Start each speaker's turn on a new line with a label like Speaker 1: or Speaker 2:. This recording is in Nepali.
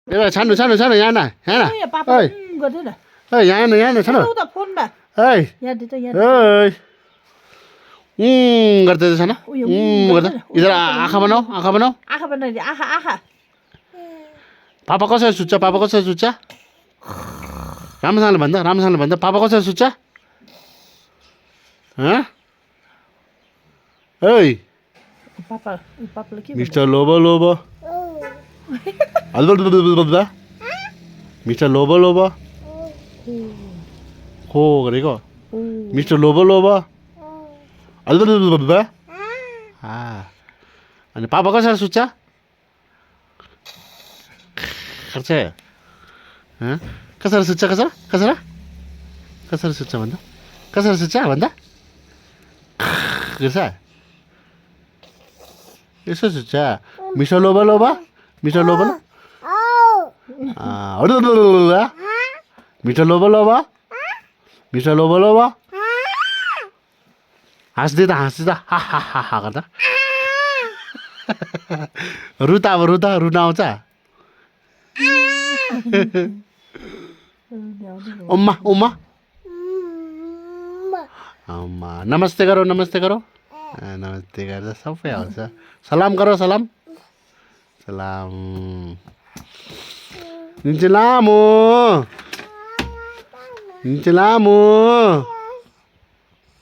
Speaker 1: ए छान्नु छान्नु छान्नु यहाँ न यहाँ न
Speaker 2: पापा गर्दै ल
Speaker 1: ए यहाँ न छान्नु
Speaker 2: उता फोनमा
Speaker 1: ए
Speaker 2: याद दे त याद
Speaker 1: ए गर्दै छान गर्दा इधर आँखा बनाऊ
Speaker 2: आँखा बनाइदिए आँखा आँखा
Speaker 1: पापा कसरी सुत्छ पापा कसरी सुत्छ राम्रोसँगले भन्दा पापा कसरी सुत्छ हँ ए
Speaker 2: पापाले के
Speaker 1: मिस्टर लोबो लोबो मिस्टर लोबो लोबो हो गरेको मिस्टर लोबो लोबो अनि पापा कसरी सुत्छ कसरी सुत्छ कसरी सुत्छ भन्दा गर्छ यसो सुत्छ mister Lobo Lobo mister Lobo mister Lobo Lobo mister Lobo Lobo हाँस्दै त हा हा हा हा गर्दा रुता रुन आउँछ उम्मा उम्मा अम्मा नमस्ते गरौ नमस्ते गर्दा सबै आउँछ सलाम गरौ सलाम निचे लामो